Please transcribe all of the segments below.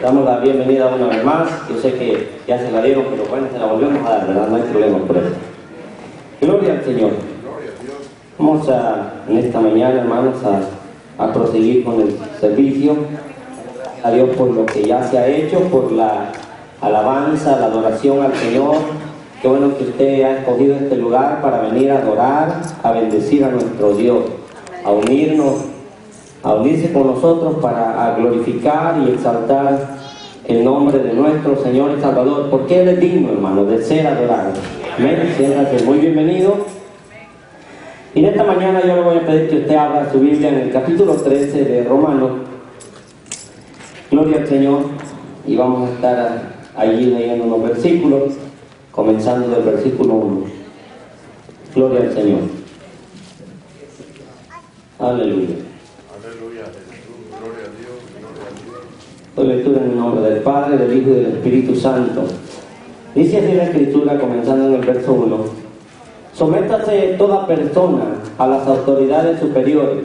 Damos la bienvenida una vez más. Yo sé que ya se la dieron, pero bueno, se la volvemos a dar, ¿verdad? No hay problema por eso. Gloria al Señor. Vamos en esta mañana, hermanos, a proseguir con el servicio. A Dios por lo que ya se ha hecho, por la alabanza, la adoración al Señor. Qué bueno que usted ha escogido este lugar para venir a adorar, a bendecir a nuestro Dios, a unirse con nosotros para glorificar y exaltar el nombre de nuestro Señor y Salvador, porque Él es digno, hermano, de ser adorado. Amén. Siéntate muy bienvenido. Y en esta mañana yo le voy a pedir que usted abra su Biblia en el capítulo 13 de Romanos. Gloria al Señor. Y vamos a estar allí leyendo unos versículos, comenzando del versículo 1. Gloria al Señor. Aleluya. Aleluya, Jesús, gloria a Dios, gloria a Dios. Doy lectura en el nombre del Padre, del Hijo y del Espíritu Santo. Dice así la Escritura, comenzando en el verso 1. Sométase toda persona a las autoridades superiores,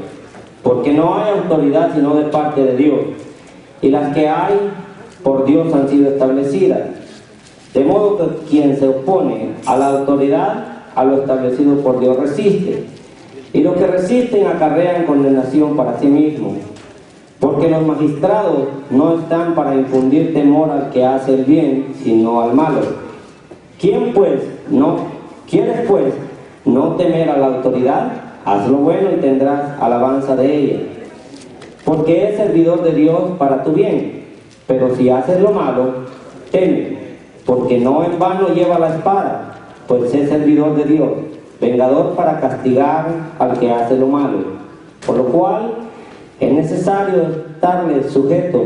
porque no hay autoridad sino de parte de Dios, y las que hay por Dios han sido establecidas. De modo que quien se opone a la autoridad, a lo establecido por Dios resiste. Y los que resisten acarrean condenación para sí mismos, porque los magistrados no están para infundir temor al que hace el bien, sino al malo. ¿Quieres pues no temer a la autoridad? Haz lo bueno y tendrás alabanza de ella, porque es servidor de Dios para tu bien. Pero si haces lo malo, teme, porque no en vano lleva la espada, pues es servidor de Dios, vengador para castigar al que hace lo malo. Por lo cual es necesario estarles sujetos,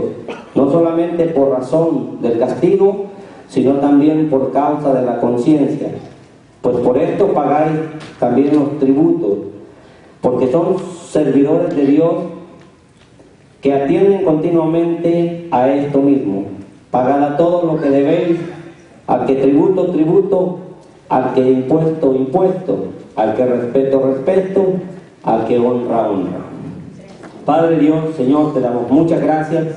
no solamente por razón del castigo, sino también por causa de la conciencia. Pues por esto pagáis también los tributos, porque son servidores de Dios que atienden continuamente a esto mismo. Pagad a todo lo que debéis, al que tributo, tributo, al que impuesto, impuesto, al que respeto, respeto, al que honra, honra. Padre Dios, Señor, te damos muchas gracias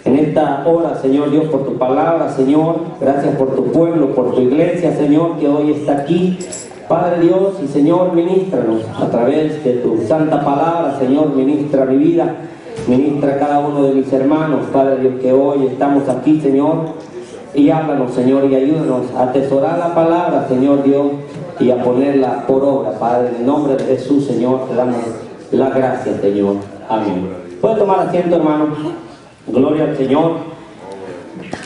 en esta hora, Señor Dios, por tu palabra, Señor. Gracias por tu pueblo, por tu iglesia, Señor, que hoy está aquí. Padre Dios y Señor, ministranos a través de tu santa palabra, Señor. Ministra mi vida, ministra a cada uno de mis hermanos, Padre Dios, que hoy estamos aquí, Señor. Y háblanos, Señor, y ayúdanos a atesorar la palabra, Señor Dios, y a ponerla por obra, Padre. En el nombre de Jesús, Señor, te damos la gracia, Señor. Amén. ¿Puede tomar asiento, hermano? Gloria al Señor.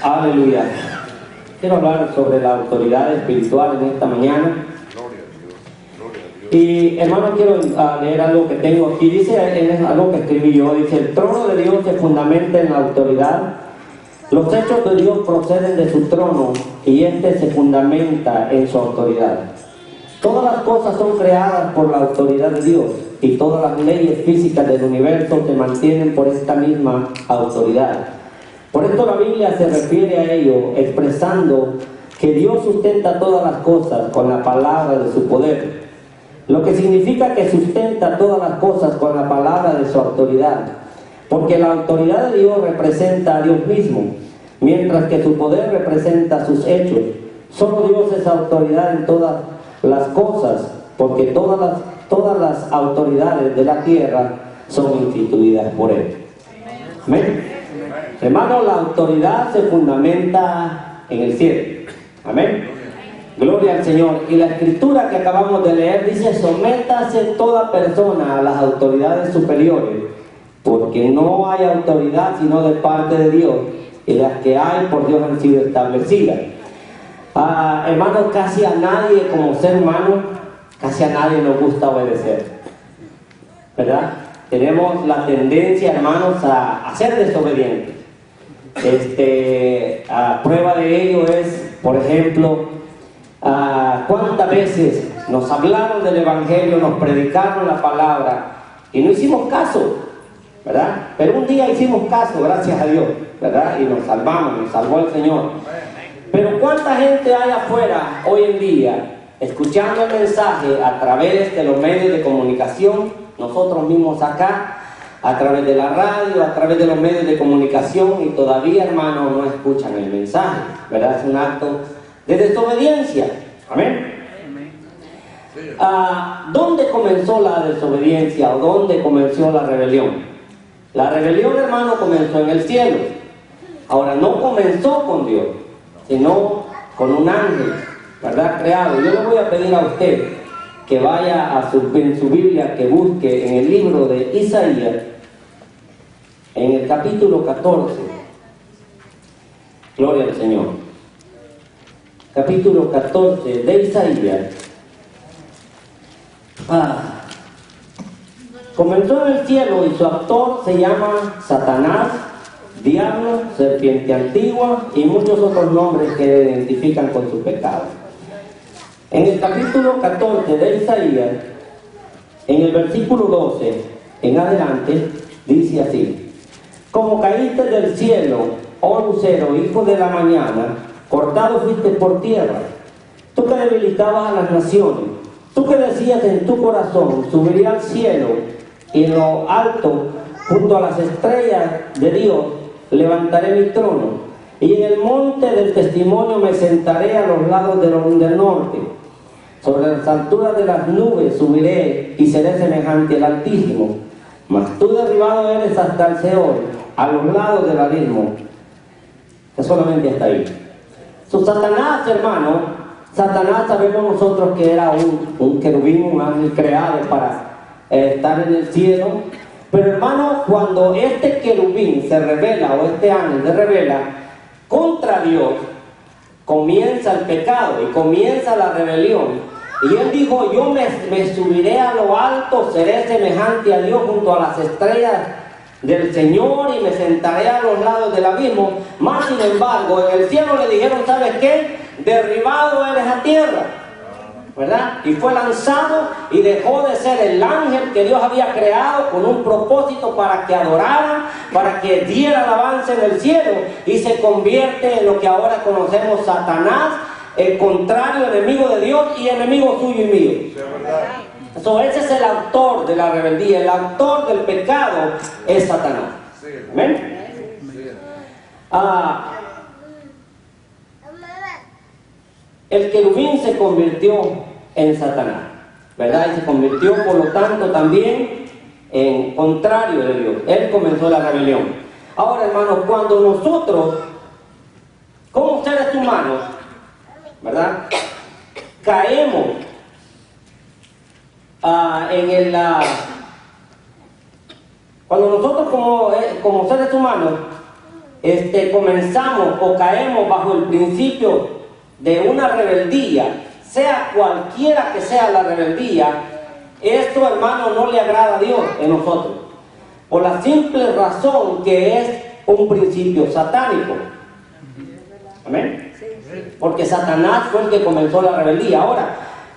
Aleluya. Quiero hablar sobre la autoridad espiritual en esta mañana. Y, hermano, quiero leer algo que tengo aquí. Dice, es algo que escribí yo. Dice, el trono de Dios se fundamenta en la autoridad. Los hechos de Dios proceden de su trono y éste se fundamenta en su autoridad. Todas las cosas son creadas por la autoridad de Dios y todas las leyes físicas del universo se mantienen por esta misma autoridad. Por esto la Biblia se refiere a ello expresando que Dios sustenta todas las cosas con la palabra de su poder, lo que significa que sustenta todas las cosas con la palabra de su autoridad. Porque la autoridad de Dios representa a Dios mismo, mientras que su poder representa sus hechos. Solo Dios es autoridad en todas las cosas, porque todas las autoridades de la tierra son instituidas por Él. Amén. Hermano, la autoridad se fundamenta en el cielo. Amén. Gloria al Señor. Y la escritura que acabamos de leer dice, sométase toda persona a las autoridades superiores, porque no hay autoridad sino de parte de Dios, y las que hay por Dios han sido establecidas. Hermanos, casi a nadie como ser humano, casi a nadie nos gusta obedecer, ¿verdad? Tenemos la tendencia, hermanos, a ser desobedientes. Prueba de ello es, por ejemplo, cuántas veces nos hablaron del Evangelio, nos predicaron la palabra y no hicimos caso, ¿verdad? Pero un día hicimos caso, gracias a Dios, ¿verdad? Y nos salvamos, nos salvó el Señor. Pero cuánta gente hay afuera hoy en día escuchando el mensaje a través de los medios de comunicación, nosotros mismos acá, a través de la radio, a través de los medios de comunicación, y todavía, hermanos, no escuchan el mensaje, ¿verdad? Es un acto de desobediencia. Amén. ¿Dónde comenzó la desobediencia o dónde comenzó la rebelión? La rebelión, hermano, comenzó en el cielo. Ahora, no comenzó con Dios, sino con un ángel, ¿verdad? Creado. Yo le voy a pedir a usted que vaya en su Biblia, que busque en el libro de Isaías, en el capítulo 14. Gloria al Señor. Capítulo 14 de Isaías. Comenzó en el cielo y su actor se llama Satanás, diablo, serpiente antigua y muchos otros nombres que le identifican con su pecado. En el capítulo 14 de Isaías, en el versículo 12 en adelante, dice así: como caíste del cielo, oh lucero, hijo de la mañana, cortado fuiste por tierra, tú que debilitabas a las naciones, tú que decías en tu corazón, subiré al cielo, y en lo alto, junto a las estrellas de Dios, levantaré mi trono, y en el monte del testimonio me sentaré a los lados del norte. Sobre las alturas de las nubes subiré y seré semejante al Altísimo. Mas tú derribado eres hasta el Seol, a los lados del abismo. Que solamente hasta ahí. Satanás, hermano, Satanás sabemos nosotros que era un querubín, un ángel creado para estar en el cielo. Pero, hermano, cuando este querubín se revela, o este ángel se revela contra Dios, comienza el pecado y comienza la rebelión. Y él dijo: yo me subiré a lo alto, seré semejante a Dios junto a las estrellas del Señor, y me sentaré a los lados del abismo. Más sin embargo, en el cielo le dijeron: ¿sabes qué? Derribado eres a tierra, ¿verdad? Y fue lanzado y dejó de ser el ángel que Dios había creado con un propósito para que adorara, para que diera alabanza en el cielo, y se convierte en lo que ahora conocemos, Satanás, el contrario, enemigo de Dios y enemigo suyo y mío. Ese es el autor de la rebeldía, el autor del pecado es Satanás. ¿Amén? El querubín se convirtió en Satanás, ¿verdad? Y se convirtió, por lo tanto, también en contrario de Dios. Él comenzó la rebelión. Ahora, hermanos, cuando nosotros, como seres humanos, ¿verdad?, caemos cuando nosotros como seres humanos comenzamos o caemos bajo el principio de una rebeldía, sea cualquiera que sea la rebeldía, esto, hermano, no le agrada a Dios en nosotros, por la simple razón que es un principio satánico. Amén. Porque Satanás fue el que comenzó la rebeldía. Ahora,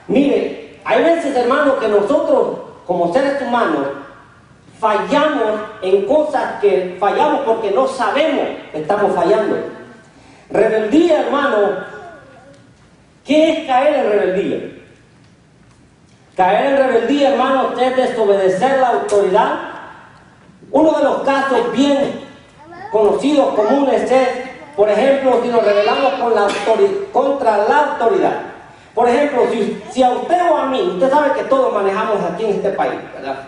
mire, hay veces, hermano, que nosotros como seres humanos fallamos en cosas que fallamos porque no sabemos que estamos fallando. Rebeldía, hermano, ¿qué es caer en rebeldía? Caer en rebeldía, hermano, es desobedecer la autoridad. Uno de los casos bien conocidos, comunes, es, por ejemplo, si nos rebelamos contra la autoridad. Por ejemplo, si a usted o a mí, usted sabe que todos manejamos aquí en este país, ¿verdad?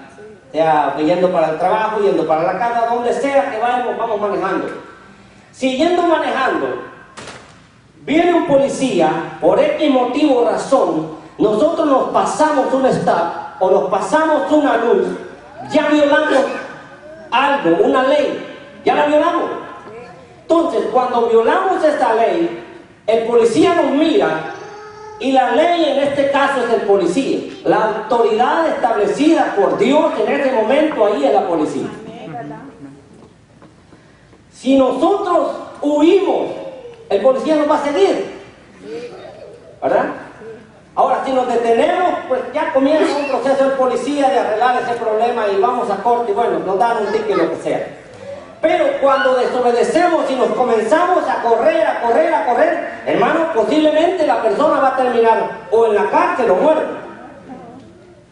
Sea yendo para el trabajo, yendo para la casa, donde sea que vamos manejando. Si yendo manejando, viene un policía, por X motivo o razón, nosotros nos pasamos un stop o nos pasamos una luz, ya violamos algo, una ley, ya la violamos. Entonces, cuando violamos esta ley, el policía nos mira, y la ley en este caso es el policía. La autoridad establecida por Dios en ese momento ahí es la policía. Si nosotros huimos, el policía nos va a seguir, ¿verdad? Ahora, si nos detenemos, pues ya comienza un proceso del policía de arreglar ese problema y vamos a corte y bueno, nos dan un ticket, lo que sea. Pero cuando desobedecemos y nos comenzamos a correr, hermano, posiblemente la persona va a terminar o en la cárcel o muerta.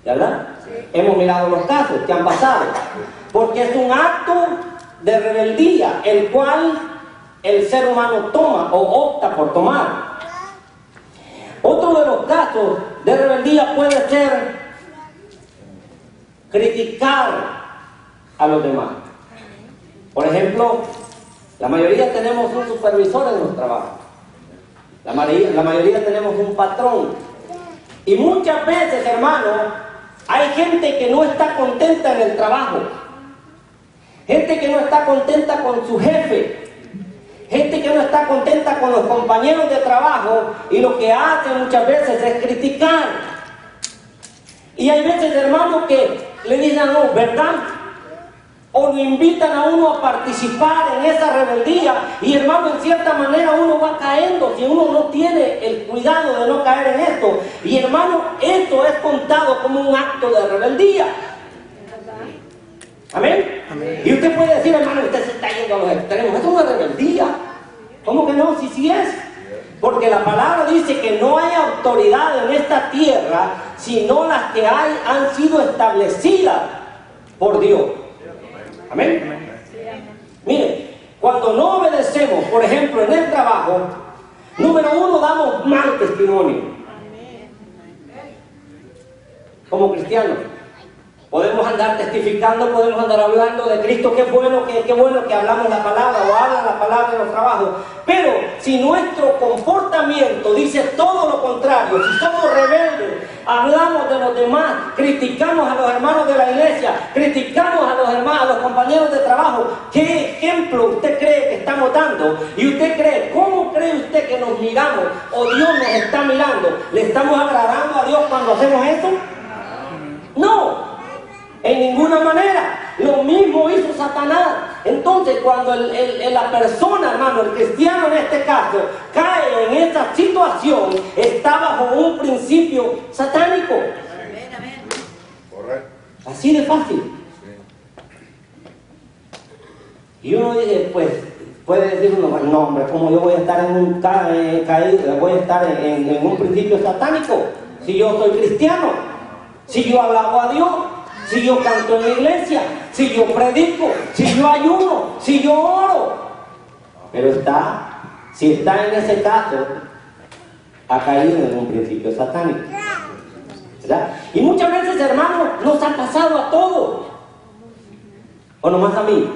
¿Verdad? Sí. Hemos mirado los casos que han pasado. porque es un acto de rebeldía, el cual el ser humano toma o opta por tomar. Otro de los casos de rebeldía puede ser criticar a los demás. Por ejemplo, la mayoría tenemos un supervisor en los trabajos. La mayoría tenemos un patrón. Y muchas veces, hermano, hay gente que no está contenta en el trabajo. Gente que no está contenta con su jefe. Gente que no está contenta con los compañeros de trabajo y lo que hace muchas veces es criticar. Y hay veces, hermano, que le dicen no, ¿verdad? O lo invitan a uno a participar en esa rebeldía y, hermano, en cierta manera uno va cayendo si uno no tiene el cuidado de no caer en esto. Y, hermano, esto es contado como un acto de rebeldía. ¿Amén? Amén. Y usted puede decir, hermano, usted se está yendo a los extremos. Eso es una rebeldía. ¿Cómo que no? Sí es. Porque la palabra dice que no hay autoridad en esta tierra, sino las que han sido establecidas por Dios. ¿Amén? Mire, cuando no obedecemos, por ejemplo, en el trabajo, número uno, damos mal testimonio. Como cristianos. Podemos andar testificando, podemos andar hablando de Cristo, qué bueno que hablamos la palabra o hablan la palabra en los trabajos. Pero si nuestro comportamiento dice todo lo contrario, si somos rebeldes, hablamos de los demás, criticamos a los hermanos de la iglesia, criticamos a los hermanos, a los compañeros de trabajo, ¿qué ejemplo usted cree que estamos dando? Y usted cree, ¿cómo cree usted que nos miramos o Dios nos está mirando? ¿Le estamos agradando a Dios cuando hacemos esto? No. En ninguna manera. Lo mismo hizo Satanás. Entonces, cuando la persona, hermano, el cristiano en este caso, cae en esta situación, está bajo un principio satánico. Correcto. Así de fácil. Y uno dice, pues, puede decir uno, no hombre, ¿cómo yo voy a estar en un voy a estar en un principio satánico? Si yo soy cristiano, si yo alabo a Dios, si yo canto en la iglesia, si yo predico, si yo ayuno, si yo oro. Pero si está en ese caso, ha caído en un principio satánico. ¿Verdad? Y muchas veces, hermanos, nos ha pasado a todos. ¿O nomás a mí?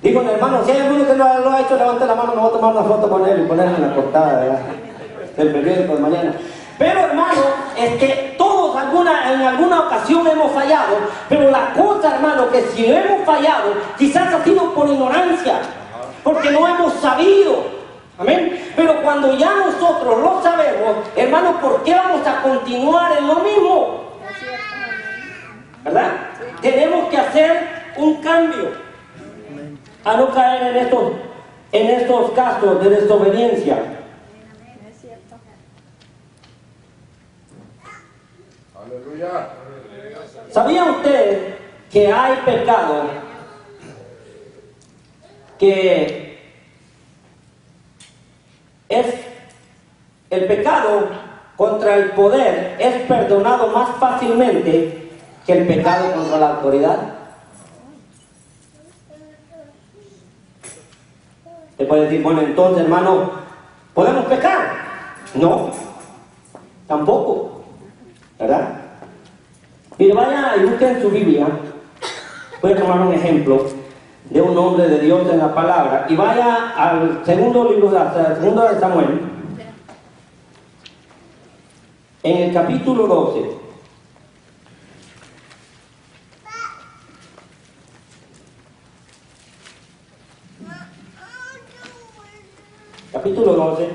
Digo, hermano, si hay alguno que lo ha hecho, levante la mano, me voy a tomar una foto con él y ponerla en la portada, ¿verdad? Del periódico de mañana. Pero, hermano, todos en alguna ocasión hemos fallado, pero la cosa, hermano, que si hemos fallado, quizás ha sido por ignorancia, porque no hemos sabido. Amén. Pero cuando ya nosotros lo sabemos, hermano, ¿por qué vamos a continuar en lo mismo? ¿Verdad? Tenemos que hacer un cambio a no caer en estos casos de desobediencia. Aleluya. ¿Sabía usted que hay pecado que el pecado contra el poder es perdonado más fácilmente que el pecado contra la autoridad? Te puede decir, bueno, entonces, hermano, ¿podemos pecar? No, tampoco, ¿verdad? Mire, vaya y busque en su Biblia. Voy a tomar un ejemplo de un hombre de Dios en la palabra y vaya al segundo libro de Samuel, en el capítulo 12. Capítulo 12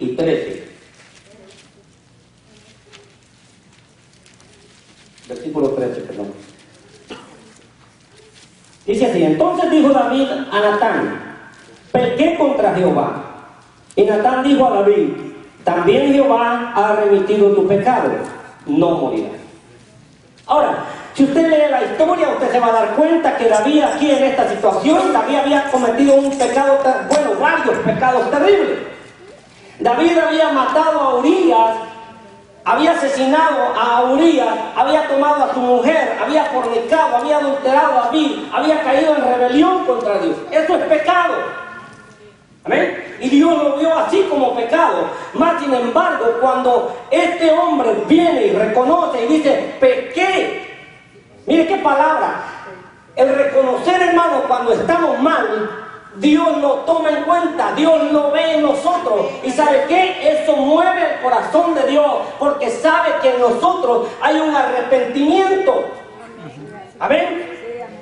y 13. Versículo 13, perdón. Dice así: entonces dijo David a Natán, pequé contra Jehová. Y Natán dijo a David, también Jehová ha remitido tu pecado, no morirás. Ahora, si usted lee la historia, usted se va a dar cuenta que David aquí en esta situación, David había cometido un pecado, varios pecados terribles. David había matado a Urías había asesinado a Urías, había tomado a su mujer, había fornicado, había adulterado a David, había caído en rebelión contra Dios. Eso es pecado. ¿Amén? Y Dios lo vio así como pecado. Más sin embargo, cuando este hombre viene y reconoce y dice, pequé. Mire qué palabra. El reconocer, hermano, cuando estamos mal, Dios lo toma en cuenta, Dios lo ve en nosotros. ¿Y sabe qué? Eso mueve el corazón de Dios, porque sabe que en nosotros hay un arrepentimiento. ¿Amén?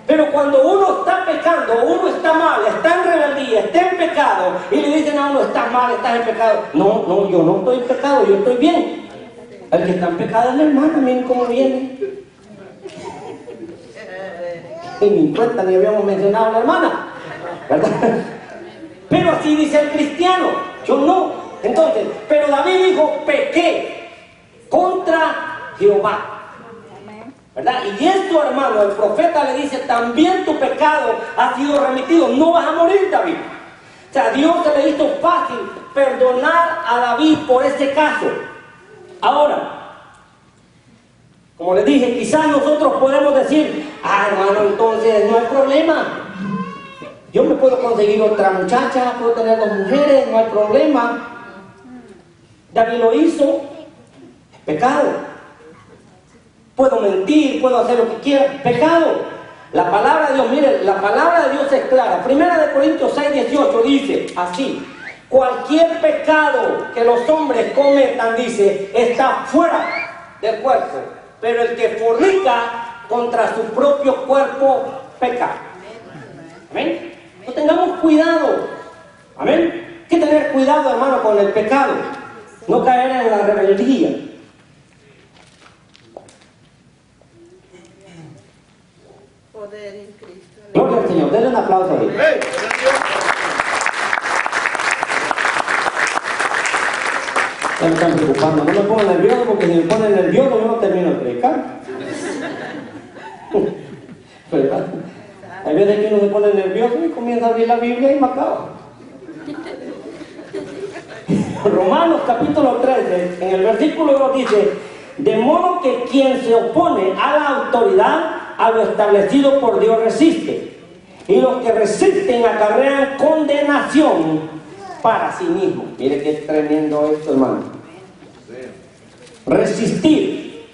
Pero cuando uno está pecando, uno está mal, está en rebeldía, está en pecado, y le dicen a uno, estás mal, estás en pecado. No, yo no estoy en pecado, yo estoy bien. El que está en pecado es la hermana, miren cómo viene. Y ni cuenta ni habíamos mencionado a la hermana, ¿verdad? Pero así dice el cristiano, yo no. Entonces, pero David dijo, pequé contra Jehová, ¿verdad? Y esto, hermano, el profeta le dice, también tu pecado ha sido remitido, no vas a morir, David. O sea, Dios se le hizo fácil perdonar a David por ese caso. Ahora, como les dije, quizás nosotros podemos decir, hermano, entonces no hay problema. Yo me puedo conseguir otra muchacha, puedo tener 2 mujeres, no hay problema. David lo hizo, es pecado. Puedo mentir, puedo hacer lo que quiera, pecado. La palabra de Dios, mire, la palabra de Dios es clara. 1 Corintios 6:18 dice así: cualquier pecado que los hombres cometan, dice, está fuera del cuerpo, pero el que fornica contra su propio cuerpo peca. Amén. No tengamos cuidado. Amén. Hay que tener cuidado, hermano, con el pecado. No caer en la rebeldía. Poder en Cristo. Gloria al Señor. Denle un aplauso a Dios. Ya me están preocupando. No me pongo nervioso, porque si me ponen nervioso yo no termino de predicar. ¿Verdad? Hay veces que uno se pone nervioso y comienza a abrir la Biblia y me acaba. Romanos capítulo 13, en el versículo 2 dice: de modo que quien se opone a la autoridad, a lo establecido por Dios resiste, y los que resisten acarrean condenación para sí mismos. Mire qué tremendo esto, hermano. Resistir.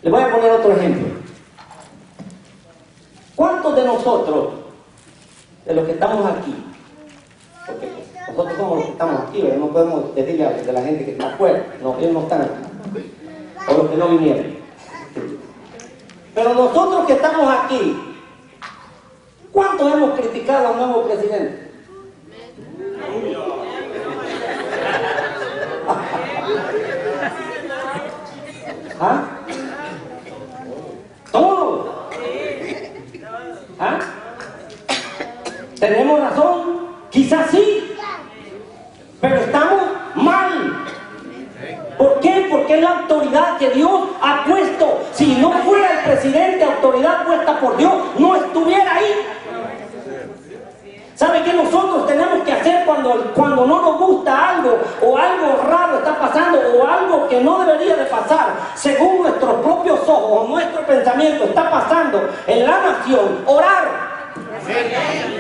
Le voy a poner otro ejemplo. ¿Cuántos de nosotros, de los que estamos aquí, porque nosotros somos los que estamos aquí, ¿verdad? No podemos decirle a la gente que está afuera, no, ellos no están aquí, o los que no vinieron, pero nosotros que estamos aquí, ¿cuántos hemos criticado al nuevo presidente? ¿Ah? ¿Todos? ¿Ah? ¿Tenemos razón? Quizás sí, pero estamos mal. ¿Por qué? Porque es la autoridad que Dios ha puesto. Si no fuera el presidente, autoridad puesta por Dios, no estuviera ahí. ¿Sabe qué nosotros tenemos que hacer cuando no nos gusta algo, o algo raro está pasando, o algo que no debería de pasar, según nuestros propios ojos, o nuestro pensamiento está pasando en la nación? Orar.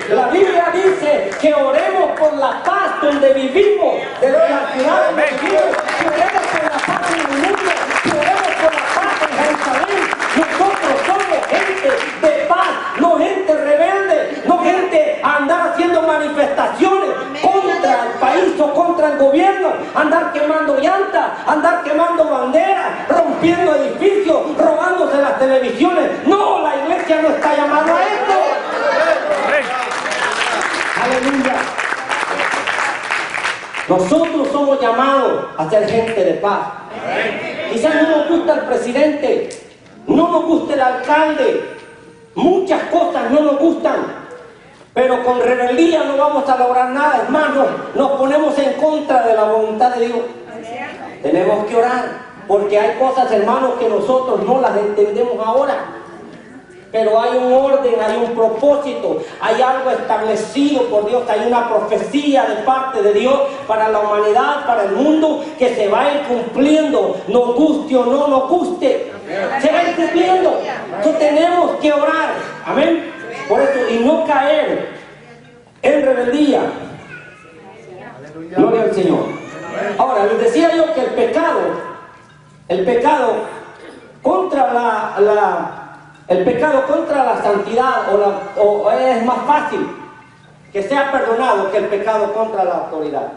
La Biblia dice que oremos por la paz donde vivimos, de la ciudad donde vivimos, que oremos por la paz en el mundo, que oremos por la paz en Jerusalén. Nosotros somos gente de paz, no gente rebelde, no gente a andar haciendo manifestaciones contra el país o contra el gobierno, andar quemando llantas, andar quemando banderas, rompiendo edificios, robándose las televisiones. No, la iglesia no está llamada a esto. Aleluya. Nosotros somos llamados a ser gente de paz. Quizás no nos gusta el presidente, no nos gusta el alcalde, muchas cosas no nos gustan, pero con rebeldía no vamos a lograr nada. Hermanos, nos ponemos en contra de la voluntad de Dios. Tenemos que orar, porque hay cosas, hermanos, que nosotros no las entendemos ahora. Pero hay un orden, hay un propósito, hay algo establecido por Dios, hay una profecía de parte de Dios para la humanidad, para el mundo, que se va a ir cumpliendo, nos guste o no nos guste, se va a ir cumpliendo. Entonces tenemos que orar, amén, por eso, y no caer en rebeldía. Gloria al Señor. Ahora, les decía yo que el pecado contra el pecado contra la santidad o es más fácil que sea perdonado que el pecado contra la autoridad.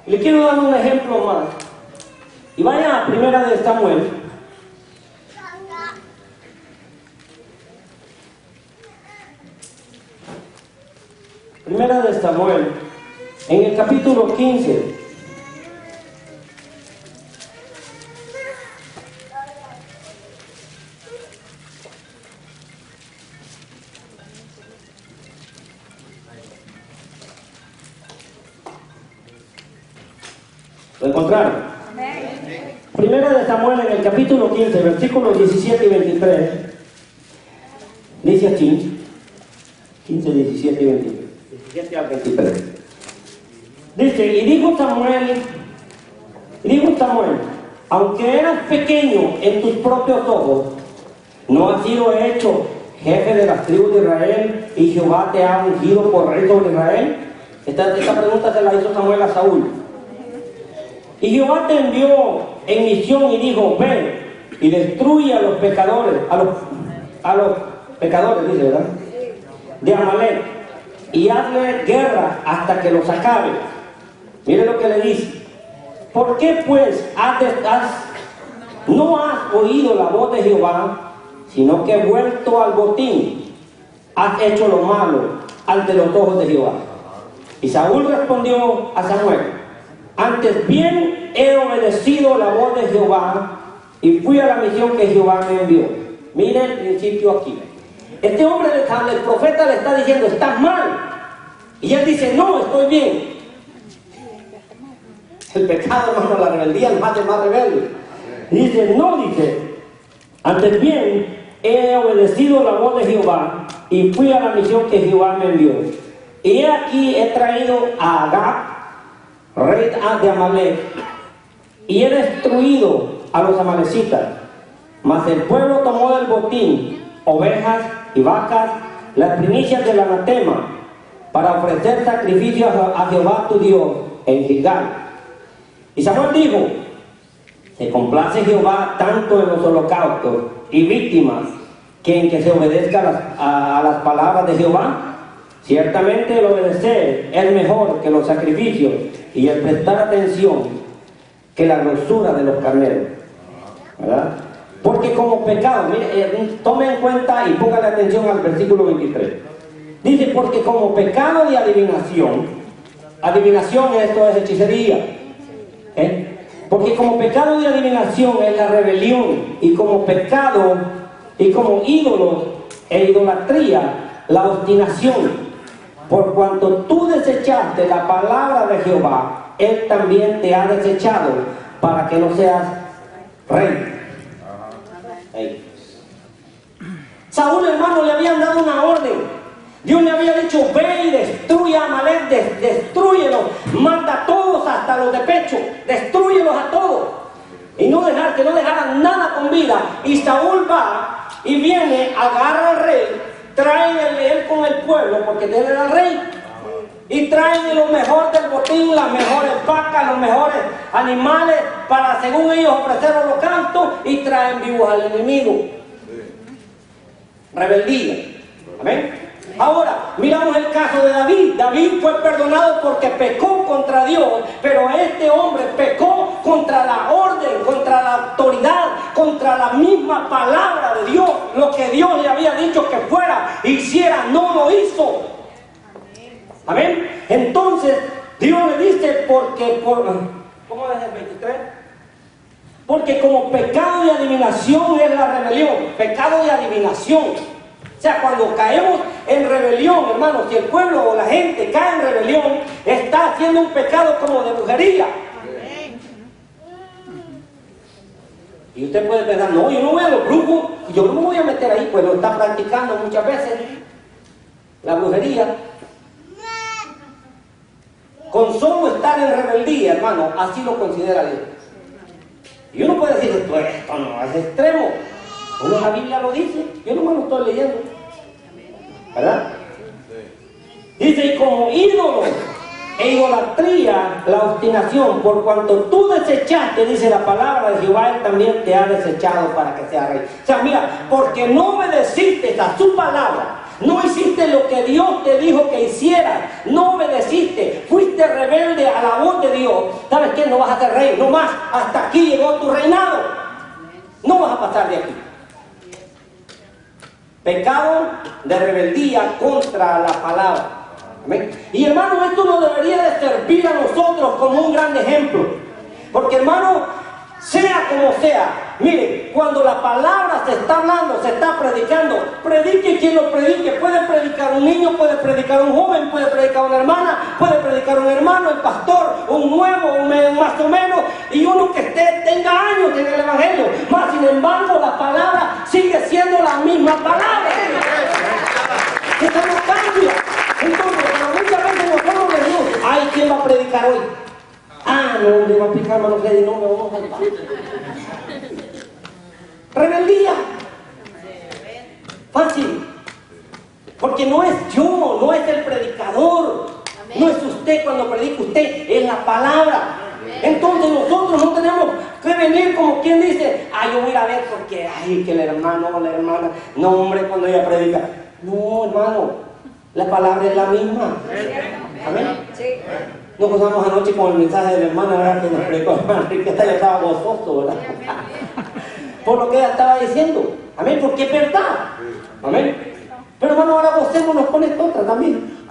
Le quiero dar un ejemplo más. Y vaya a Primera de Samuel. Primera de Samuel, en el capítulo 15. ¿Lo encontraron? Primera de Samuel en el capítulo 15, versículos 17 y 23. Dice aquí, 15, 17 y 23. 17 al 23. Dice, y dijo Samuel, aunque eras pequeño en tus propios ojos, no has sido hecho jefe de las tribus de Israel y Jehová te ha ungido por rey sobre Israel. Esta pregunta se la hizo Samuel a Saúl. Y Jehová te envió en misión y dijo, ven y destruye a los pecadores, a los pecadores, dice, ¿verdad? De Amalek, y hazle guerra hasta que los acabe. Mire lo que le dice. ¿Por qué pues no has oído la voz de Jehová, sino que vuelto al botín, has hecho lo malo ante los ojos de Jehová? Y Saúl respondió a Samuel, antes bien he obedecido la voz de Jehová y fui a la misión que Jehová me envió. Mire el principio aquí. Este hombre, el profeta le está diciendo, estás mal. Y él dice, no, estoy bien. El pecado, hermano, la rebeldía, el más rebelde. Dice, antes bien he obedecido la voz de Jehová y fui a la misión que Jehová me envió. Y aquí he traído a Agag, rey de Amalek, y he destruido a los amalecitas. Mas el pueblo tomó del botín ovejas y vacas, las primicias del anatema, para ofrecer sacrificios a Jehová tu Dios en Gilgal. Y Samuel dijo, se complace Jehová tanto en los holocaustos y víctimas que en que se obedezca a las palabras de Jehová. Ciertamente el obedecer es mejor que los sacrificios y el prestar atención que la grosura de los carneros, ¿verdad? Porque como pecado, mire, tome en cuenta y póngale atención al versículo 23. Dice, porque como pecado de adivinación esto es hechicería, porque como pecado de adivinación es la rebelión, y como pecado y como ídolos e idolatría la obstinación. Por cuanto tú desechaste la palabra de Jehová, Él también te ha desechado para que no seas rey. Saúl, hermano, le habían dado una orden. Dios le había dicho, ve y destruye a Amalek, destrúyelos, mata a todos hasta los de pecho, destrúyelos a todos. Y que no dejaran nada con vida. Y Saúl va y viene, agarra al rey, trae él con el pueblo, porque él era el rey, y traen lo mejor del botín, las mejores vacas, los mejores animales, para según ellos ofrecer holocausto, y traen vivos al enemigo. Rebeldía. Amén. Ahora, miramos el caso de David. David fue perdonado porque pecó contra Dios, pero este hombre pecó contra la orden, contra la autoridad, contra la misma palabra de Dios. Lo que Dios le había dicho que fuera, hiciera, no lo hizo. Amén. Entonces, Dios le dice, ¿cómo es el 23? Porque como pecado de adivinación es la rebelión, pecado de adivinación. O sea, cuando caemos en rebelión, hermanos, si el pueblo o la gente cae en rebelión, está haciendo un pecado como de brujería. Y usted puede pensar, no, yo no voy a los brujos, yo no me voy a meter ahí, pues lo está practicando muchas veces, la brujería. Con solo estar en rebeldía, hermano, así lo considera Dios. Y uno puede decir, esto no es extremo. La Biblia lo dice, yo no me lo estoy leyendo. ¿Verdad? Dice, y como ídolo e idolatría, la obstinación, por cuanto tú desechaste, dice la palabra de Jehová, Él también te ha desechado para que sea rey. O sea, mira, porque no obedeciste a su palabra, no hiciste lo que Dios te dijo que hicieras, no obedeciste, fuiste rebelde a la voz de Dios. ¿Sabes qué? No vas a ser rey, no más, hasta aquí llegó tu reinado. No vas a pasar de aquí. Pecado de rebeldía contra la palabra. ¿Amén? Y hermano, esto nos debería de servir a nosotros como un gran ejemplo. Porque hermano, sea como sea, mire, cuando la palabra se está hablando, se está predicando, predique quien lo predique. Puede predicar un niño, puede predicar un joven, puede predicar una hermana, puede predicar un hermano, el pastor, un nuevo, un más o menos, y uno que tenga años en el evangelio. Mas sin embargo, la palabra sigue siendo la misma palabra. Eso no cambia. Entonces, muchas veces nosotros decimos, ay, ¿quién va a predicar hoy? Ah, no, me va a explicar, hermano Freddy, no me vamos a salvar. Rebeldía. Fácil. Porque no es yo, no es el predicador. No es usted cuando predica, usted es la palabra. Entonces nosotros no tenemos que venir como quien dice, yo voy a ir a ver porque, que el hermano o la hermana, no hombre, cuando ella predica. No, hermano, la palabra es la misma. Amén. Nos gozamos anoche con el mensaje de la hermana, ¿verdad? Que nos predicó la hermana Enriqueta, ya estaba gozoso, ¿verdad? Por lo que ella estaba diciendo. Amén, porque es verdad. Amén. Pero hermano, ahora gocémonos con esta otra también.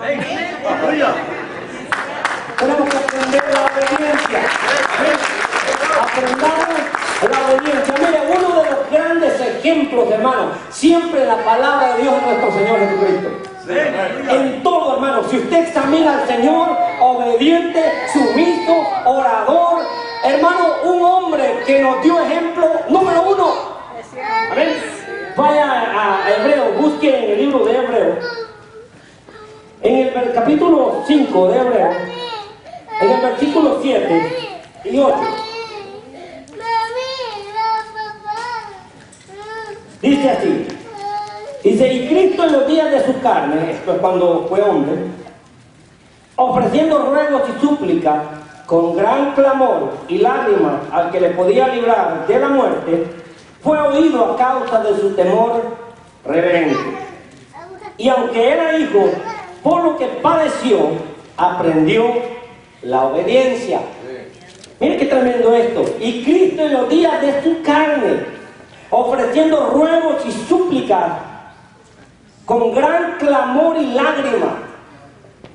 Tenemos que aprender la obediencia. Aprendamos la obediencia. Mire, uno de los grandes ejemplos, hermano, siempre la palabra de Dios es nuestro Señor Jesucristo. En todo, hermano, si usted examina al Señor, obediente, sumiso, orador, hermano, un hombre que nos dio ejemplo número uno. Amén. Vaya a Hebreo, busque en el libro de Hebreo, en el capítulo 5 de Hebreo, en el versículo 7 y 8. Dice así. Dice, y Cristo en los días de su carne, esto es cuando fue hombre, ofreciendo ruegos y súplicas con gran clamor y lágrimas al que le podía librar de la muerte, fue oído a causa de su temor reverente. Y aunque era hijo, por lo que padeció, aprendió la obediencia. Mire qué tremendo esto. Y Cristo en los días de su carne, ofreciendo ruegos y súplicas con gran clamor y lágrimas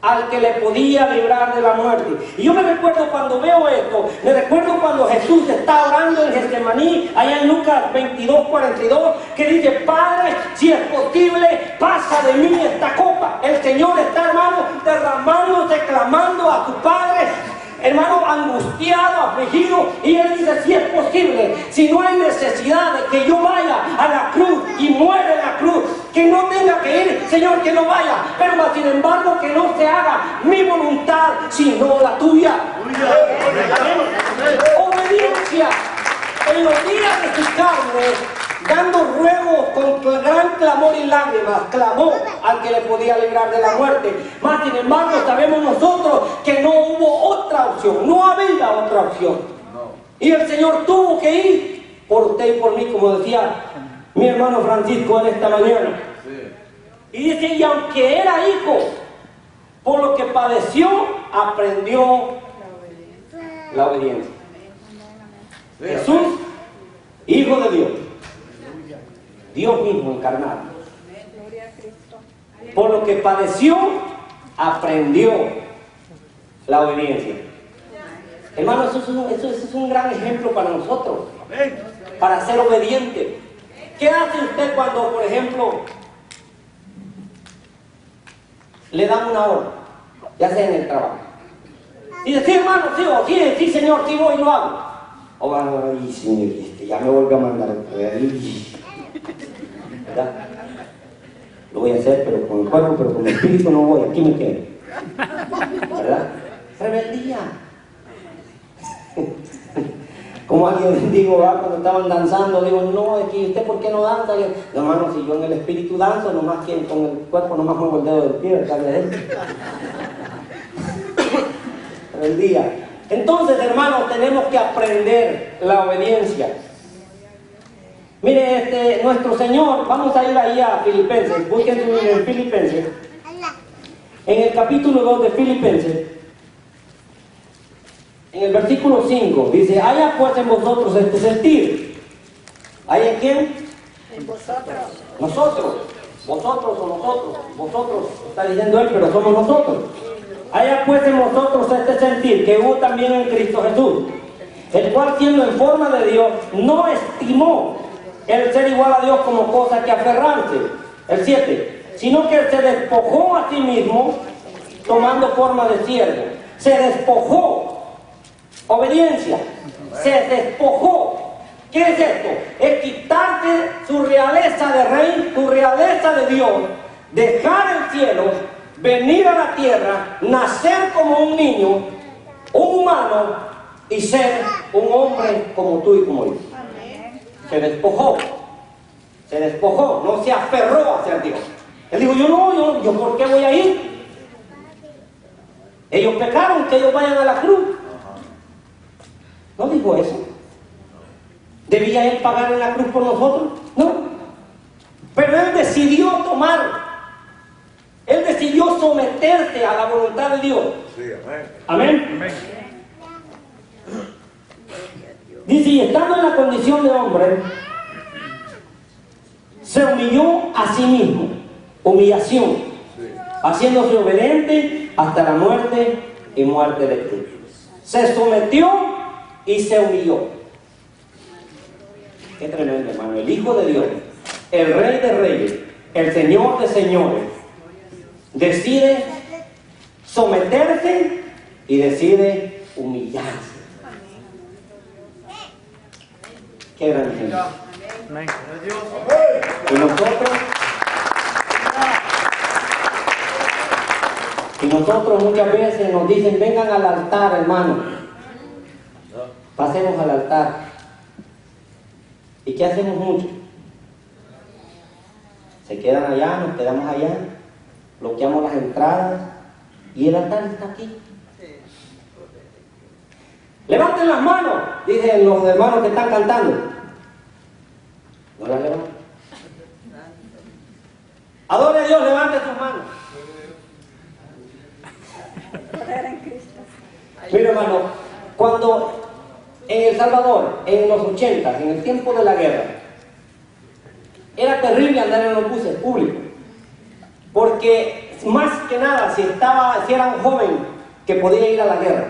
al que le podía librar de la muerte. Y yo me recuerdo cuando veo esto, me recuerdo cuando Jesús está orando en Getsemaní, allá en Lucas 22:42, que dice, Padre, si es posible, pasa de mí esta copa. El Señor está, hermano, derramándose, clamando a su Padre, hermano, angustiado, afligido, y él dice, si es posible, si no hay necesidad de que yo vaya a la cruz y muera en la cruz, que no tenga que ir, Señor, que no vaya, pero más sin embargo que no se haga mi voluntad, sino la tuya. Obediencia. En los días de su carne, dando ruegos con gran clamor y lágrimas, clamó al que le podía librar de la muerte. Mas sin embargo sabemos nosotros que no hubo otra opción, no había otra opción. Y el Señor tuvo que ir por usted y por mí, como decía mi hermano Francisco en esta mañana. Y dice, y aunque era hijo, por lo que padeció, aprendió la obediencia. Jesús, hijo de Dios, Dios mismo encarnado, por lo que padeció, aprendió la obediencia. Hermano, eso es un gran ejemplo para nosotros, para ser obediente. ¿Qué hace usted cuando, por ejemplo, le dan una hora, ya sea en el trabajo? Y dice, sí, hermano, sí, sí, señor, sí voy y lo hago. O van, ay, señor, que ya me vuelve a mandar otra vez. ¿Verdad? Lo voy a hacer, pero con el cuerpo, pero con el espíritu no voy, aquí me quedo. ¿Verdad? Rebeldía. Como alguien digo, cuando estaban danzando, digo, no, es que ¿usted por qué no danza? No, hermano, si yo en el espíritu danzo, nomás que con el cuerpo nomás muevo el dedo del pie, ¿verdad? Rebeldía. Entonces, hermanos, tenemos que aprender la obediencia. Mire, nuestro Señor, vamos a ir ahí a Filipenses, busquen en Filipenses, en el capítulo 2 de Filipenses, en el versículo 5, dice, haya pues en vosotros este sentir. ¿Hay en quién? En vosotros. Nosotros, vosotros o nosotros, vosotros, está diciendo él, pero somos nosotros. Haya pues en vosotros este sentir que hubo también en Cristo Jesús, el cual siendo en forma de Dios, no estimó el ser igual a Dios como cosa que aferrarse. El 7, sino que se despojó a sí mismo, tomando forma de siervo. Se despojó. Obediencia. Se despojó. ¿Qué es esto? Es quitarse su realeza de rey, su realeza de Dios, dejar el cielo, venir a la tierra, nacer como un niño, un humano, y ser un hombre como tú y como yo. Se despojó, no se aferró hacia Dios. Él dijo, yo ¿por qué voy a ir? Ellos pecaron, que ellos vayan a la cruz. No dijo eso. ¿Debía él pagar en la cruz por nosotros? No. Pero él decidió tomar. Él decidió someterse a la voluntad de Dios. Sí, amén. Amén. Amén. Dice, y estando en la condición de hombre, se humilló a sí mismo. Humillación. Haciéndose obediente hasta la muerte y muerte de cruz. Se sometió y se humilló. Qué tremendo, hermano. El Hijo de Dios, el Rey de Reyes, el Señor de Señores, decide someterse y decide humillarse. Qué gran ejemplo. Y nosotros muchas veces nos dicen, vengan al altar, hermano. Pasemos al altar. ¿Y qué hacemos mucho? Se quedan allá, nos quedamos allá, bloqueamos las entradas y el altar está aquí. Levanten las manos, dicen los hermanos que están cantando. No las levanten. Adore a Dios, levante sus manos. Mira, hermano, cuando en El Salvador, en los 80, en el tiempo de la guerra, era terrible andar en los buses públicos, porque más que nada, si era un joven que podía ir a la guerra,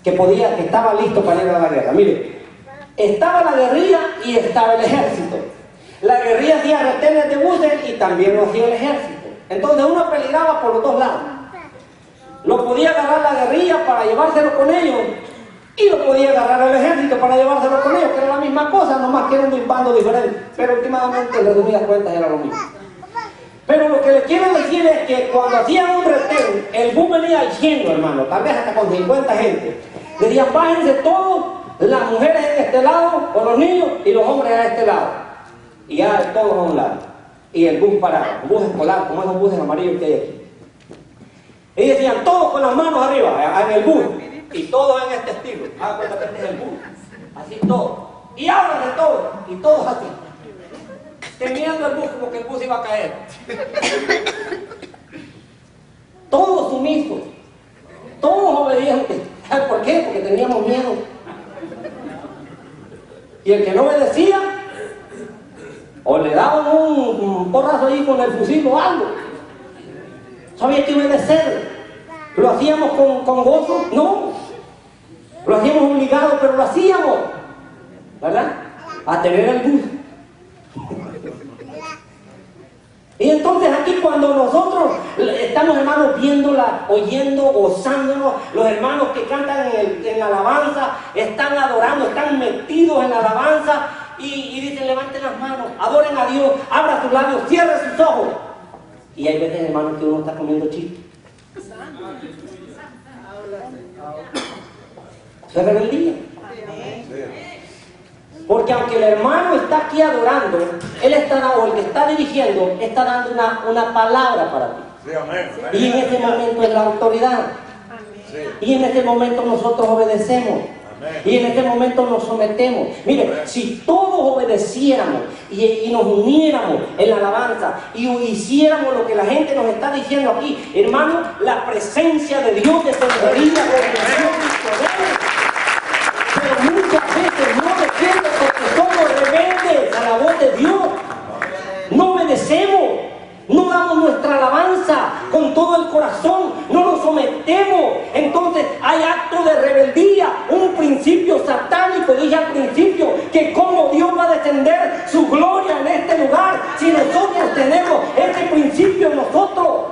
que estaba listo para ir a la guerra. Mire, estaba la guerrilla y estaba el ejército. La guerrilla hacía retenes de buses y también lo hacía el ejército. Entonces uno peligraba por los dos lados. Lo podía agarrar la guerrilla para llevárselo con ellos y lo podía agarrar el ejército para llevárselo con ellos, que era la misma cosa, nomás que era un bando diferente. Pero últimamente, en resumidas cuentas, era lo mismo. Pero lo que les quiero decir es que cuando hacían un retén, el bus venía lleno, hermano, tal vez hasta con 50 gente. Decían, bájense todos, las mujeres en este lado, o los niños, y los hombres a este lado. Y ya todos a un lado. Y el bus paraba, un bus escolar, como esos buses amarillos que hay aquí. Y decían, todos con las manos arriba, en el bus. Y todos en este estilo. Ah, cuenta que este es el bus. Así todo. Y hablan de todo. Y todos así. Terminando el bus como que el bus iba a caer. Todos sumisos. Todos obedientes. ¿Sabes por qué? Porque teníamos miedo. Y el que no obedecía, o le daban un porrazo ahí con el fusil o algo. ¿Sabía que obedecer? ¿Lo hacíamos con gozo? No. Lo hacíamos obligado, pero lo hacíamos. ¿Verdad? A tener el bus. Y entonces aquí cuando nosotros estamos, hermanos, viéndola, oyendo, gozándonos, los hermanos que cantan en la alabanza, están adorando, están metidos en la alabanza, y dicen, levanten las manos, adoren a Dios, abra sus labios, cierre sus ojos. Y hay veces, hermano, que uno está comiendo chistes. Eso es rebeldía. Porque aunque el hermano está aquí adorando, él está, o el que está dirigiendo, está dando una palabra para ti. Sí, amén, amén. Y en ese momento es la autoridad. Sí. Y en ese momento nosotros obedecemos. Amén. Y en este momento nos sometemos. Mire, si todos obedeciéramos y nos uniéramos en la alabanza y hiciéramos lo que la gente nos está diciendo aquí, hermano, la presencia de Dios descendería con bendición y poder. Pero muchas veces no defienden porque somos rebeldes a la voz de Dios. No obedecemos. No damos nuestra alabanza con todo el corazón, no nos sometemos. Entonces hay acto de rebeldía, un principio satánico. Dije al principio que como Dios va a descender su gloria en este lugar si nosotros tenemos este principio en nosotros.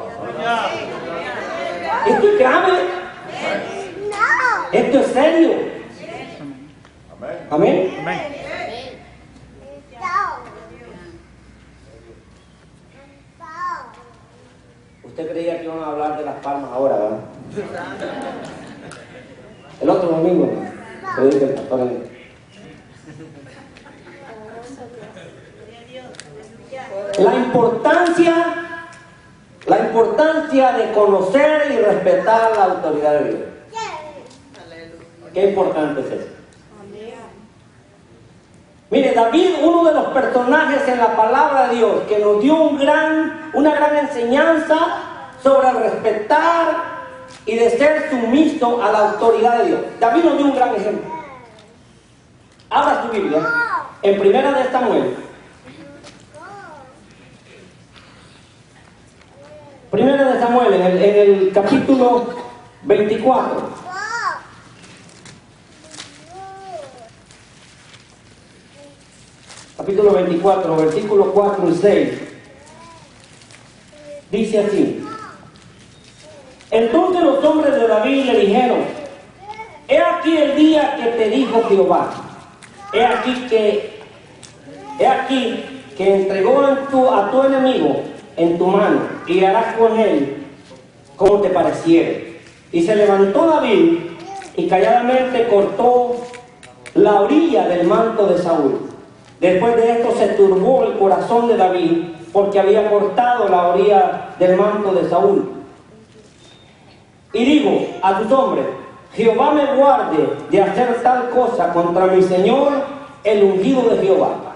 Esto es grave, esto es serio. Amén. Amén. Usted creía que iban a hablar de las palmas ahora, ¿verdad? El otro domingo, lo dice el pastor. La importancia de conocer y respetar la autoridad de Dios. Qué importante es eso. Mire, David, uno de los personajes en la palabra de Dios que nos dio una gran enseñanza sobre el respetar y de ser sumiso a la autoridad de Dios. David nos dio un gran ejemplo. Abra su Biblia en Primera de Samuel. Primera de Samuel, en el capítulo 24. Capítulo 24, versículos 4 y 6. Dice así: Entonces los hombres de David le dijeron: He aquí el día que te dijo Jehová. He aquí que entregó a tu enemigo en tu mano, y harás con él como te pareciere. Y se levantó David y calladamente cortó la orilla del manto de Saúl. Después de esto se turbó el corazón de David, porque había cortado la orilla del manto de Saúl. Y dijo a sus hombres: Jehová me guarde de hacer tal cosa contra mi señor, el ungido de Jehová,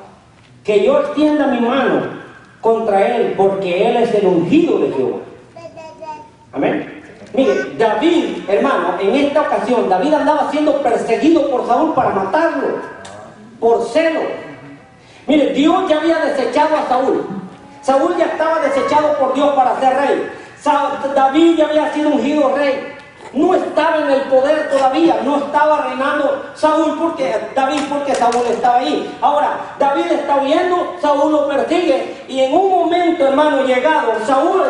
que yo extienda mi mano contra él, porque él es el ungido de Jehová. Amén. Mire, David, hermano, en esta ocasión, David andaba siendo perseguido por Saúl para matarlo, por celo. Mire, Dios ya había desechado a Saúl. Saúl ya estaba desechado por Dios para ser rey. David ya había sido ungido rey. No estaba en el poder todavía, no estaba reinando David porque Saúl estaba ahí. Ahora, David está huyendo, Saúl lo persigue, y en un momento, hermano, llegado,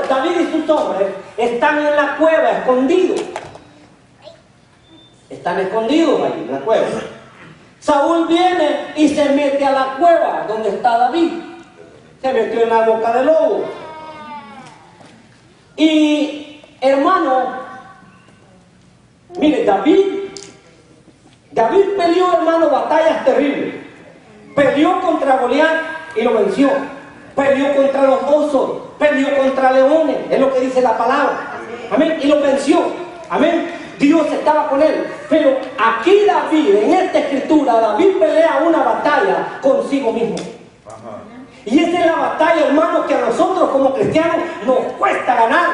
David y sus hombres están en la cueva, escondidos. Están escondidos ahí en la cueva. Saúl viene y se mete a la cueva donde está David. Se metió en la boca del lobo. Y, hermano, mire, David peleó, hermano, batallas terribles. Peleó contra Goliat y lo venció. Peleó contra los osos, peleó contra leones, es lo que dice la palabra. Amén. Y lo venció. Amén. Dios estaba con él. Pero aquí David, en esta escritura, David pelea una batalla consigo mismo. Y esa es la batalla, hermano, que a nosotros como cristianos nos cuesta ganar.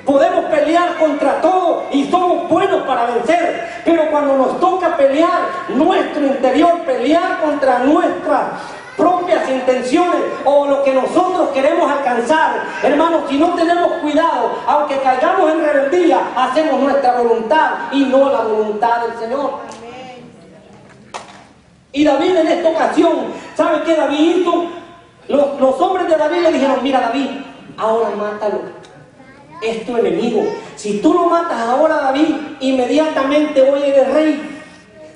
Podemos pelear contra todo y somos buenos para vencer, pero cuando nos toca pelear nuestro interior, pelear contra nuestras propias intenciones o lo que nosotros queremos alcanzar, hermanos, si no tenemos cuidado, aunque caigamos en rebeldía, hacemos nuestra voluntad y no la voluntad del Señor. Y David en esta ocasión, ¿sabe qué David hizo? Los hombres de David le dijeron: mira, David, ahora mátalo, es tu enemigo. Si tú lo matas ahora, David, inmediatamente hoy eres rey.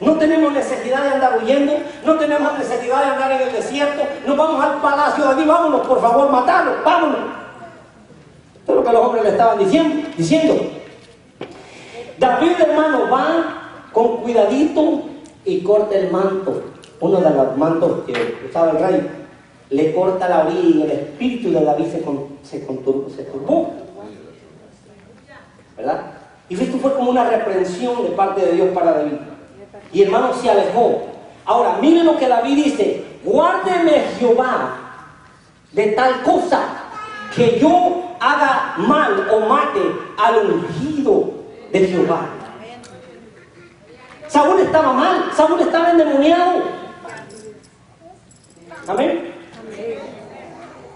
No tenemos necesidad de andar huyendo, no tenemos necesidad de andar en el desierto, nos vamos al palacio de David, vámonos, por favor, matarlo, vámonos. Esto es lo que los hombres le estaban diciendo. David, hermano, va con cuidadito y corta el manto. Uno de los mantos que usaba el rey, le corta la orilla y el espíritu de David se turbó. ¿Verdad? Y esto fue como una reprensión de parte de Dios para David. Y hermano se alejó. Ahora, miren lo que David dice: guárdeme Jehová de tal cosa que yo haga mal o mate al ungido de Jehová. Saúl estaba mal, Saúl estaba endemoniado. Amén.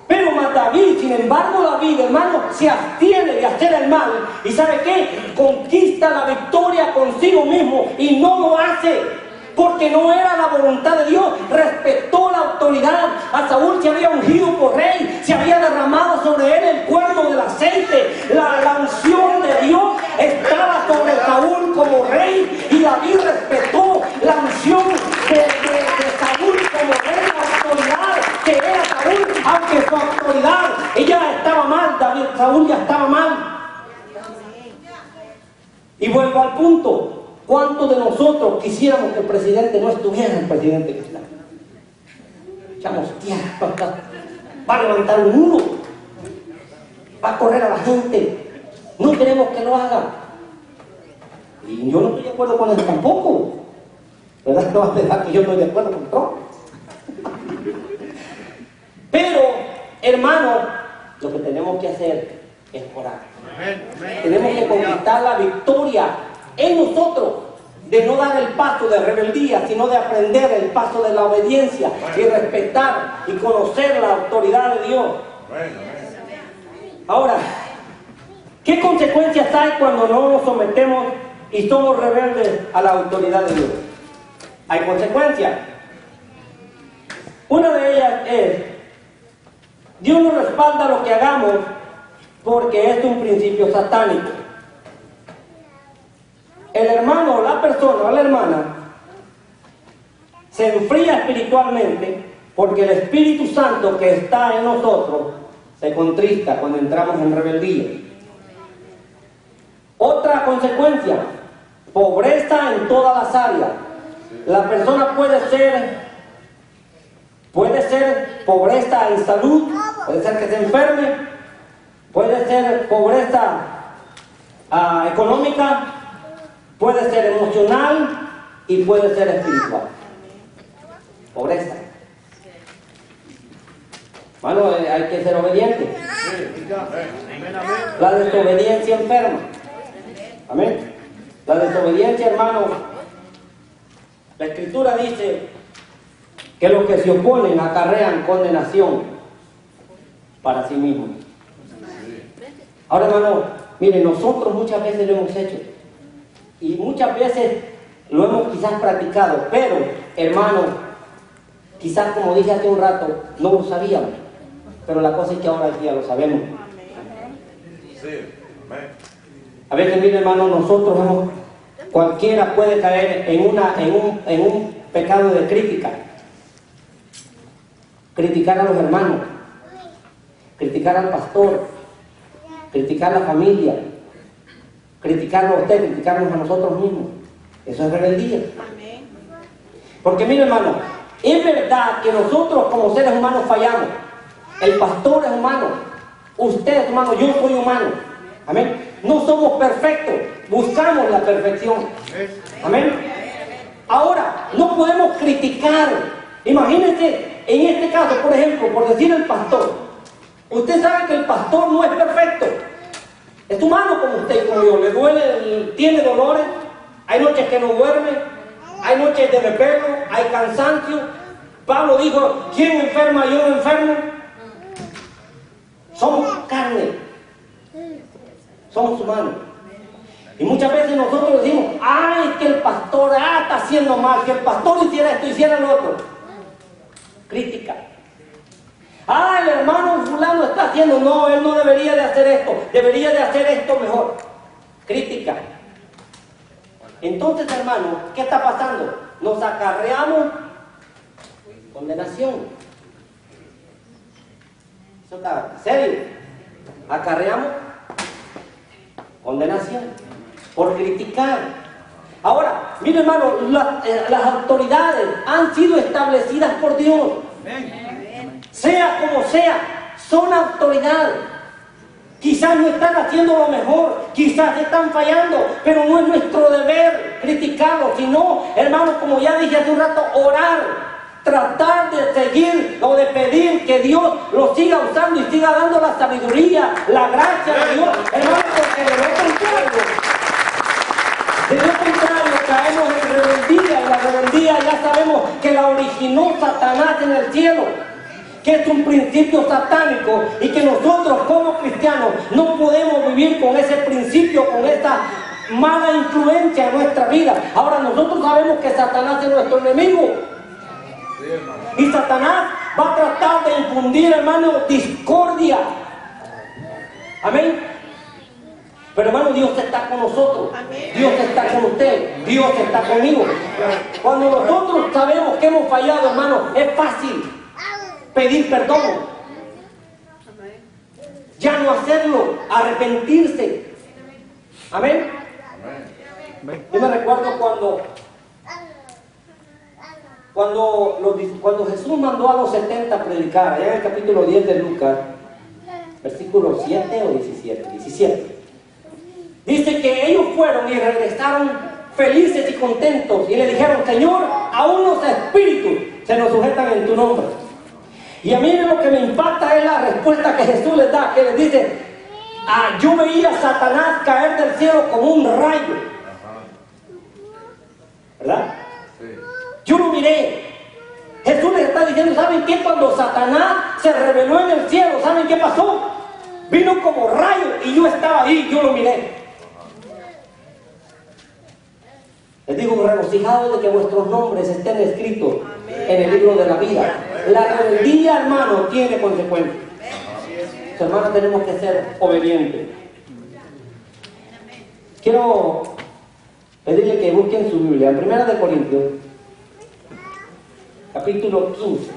Pero David, sin embargo, David, hermano, se abstiene de hacer el mal. ¿Y sabe qué? Conquista la victoria consigo mismo y no lo hace porque no era la voluntad de Dios. Respetó la autoridad. A Saúl se había ungido por rey, se había derramado sobre él el cuerno del aceite. La unción de Dios estaba sobre Saúl como rey, y David respetó la unción de Saúl como rey, la autoridad que era Saúl, aunque su autoridad ella estaba mal. Saúl ya estaba mal. Y vuelvo al punto: ¿cuántos de nosotros quisiéramos que el presidente no estuviera el presidente que está? Echamos tierra, va a levantar un muro, va a correr a la gente. No queremos que lo haga. Y yo no estoy de acuerdo con él tampoco. ¿Verdad? No va a pensar que yo estoy de acuerdo con Trump. Pero, hermano, lo que tenemos que hacer es orar. Tenemos que conquistar la victoria en nosotros, de no dar el paso de rebeldía, sino de aprender el paso de la obediencia y respetar y conocer la autoridad de Dios. Ahora, ¿qué consecuencias hay cuando no nos sometemos y somos rebeldes a la autoridad de Dios? Hay consecuencias. Una de ellas es: Dios nos respalda lo que hagamos porque es un principio satánico. El hermano o la persona o la hermana se enfría espiritualmente porque el Espíritu Santo que está en nosotros se contrista cuando entramos en rebeldía. Otra consecuencia: pobreza en todas las áreas. La persona puede ser pobreza en salud, puede ser que se enferme, puede ser pobreza económica, puede ser emocional y puede ser espiritual. Pobreza. Bueno, hay que ser obediente. La desobediencia enferma. Amén. La desobediencia, hermano. La Escritura dice que los que se oponen acarrean condenación para sí mismos. Ahora, hermano, miren, nosotros muchas veces lo hemos hecho. Y muchas veces lo hemos quizás practicado, pero, hermano, quizás como dije hace un rato, no lo sabíamos. Pero la cosa es que ahora ya lo sabemos. A veces, mire, hermano, nosotros cualquiera puede caer en un pecado de crítica. Criticar a los hermanos, criticar al pastor, criticar a la familia, criticarlo a usted, criticarnos a nosotros mismos. Eso es rebeldía. Porque mire, hermano, es verdad que nosotros como seres humanos fallamos. El pastor es humano, usted es humano, yo soy humano. Amén. No somos perfectos, buscamos la perfección. Amén. Ahora, no podemos criticar. Imagínense, en este caso, por ejemplo, por decir el pastor. Usted sabe que el pastor no es perfecto. Es humano como usted y como yo. Le duele, tiene dolores. Hay noches que no duerme. Hay noches de repelo. Hay cansancio. Pablo dijo: ¿quién enferma? Yo no enfermo. Somos carne. Somos humanos. Y muchas veces nosotros decimos: ay, que el pastor está haciendo mal. Que el pastor hiciera esto, hiciera lo otro. Crítica. Ah, el hermano fulano está haciendo, no, él no debería de hacer esto, debería de hacer esto mejor. Crítica. Entonces, hermano, ¿qué está pasando? Nos acarreamos condenación. Eso está serio. Acarreamos condenación por criticar. Ahora, mire, hermano, las autoridades han sido establecidas por Dios. Sea como sea, son autoridades. Quizás no están haciendo lo mejor, quizás están fallando, pero no es nuestro deber criticarlos, sino, hermano, como ya dije hace un rato, orar, tratar de seguir o de pedir que Dios lo siga usando y siga dando la sabiduría, la gracia de Dios, hermano, porque de lo contrario caemos en rebeldía, y la rebeldía ya sabemos que la originó Satanás en el cielo, que es un principio satánico y que nosotros como cristianos no podemos vivir con ese principio, con esa mala influencia en nuestra vida. Ahora nosotros sabemos que Satanás es nuestro enemigo y Satanás va a tratar de infundir, hermano, discordia. Amén. Pero hermano, Dios está con nosotros, Dios está con usted, Dios está conmigo. Cuando nosotros sabemos que hemos fallado, hermano, es fácil pedir perdón, ya no hacerlo, arrepentirse. Amén. Yo me recuerdo cuando Jesús mandó a los 70 a predicar, allá en el capítulo 10 de Lucas, versículo 7 o 17. Dice que ellos fueron y regresaron felices y contentos y le dijeron: Señor, aún los espíritus se nos sujetan en tu nombre. Y a mí lo que me impacta es la respuesta que Jesús les da, que les dice: yo veía a Satanás caer del cielo como un rayo. ¿Verdad? Sí. Yo lo miré. Jesús les está diciendo: ¿saben qué? Cuando Satanás se reveló en el cielo, ¿saben qué pasó? Vino como rayo y yo estaba ahí, yo lo miré. Les digo, regocijados de que vuestros nombres estén escritos en el libro de la vida. La rebeldía, hermano, tiene consecuencias. Hermanos, tenemos que ser obedientes. Quiero pedirle que busquen su Biblia en 1 Corintios, capítulo 15.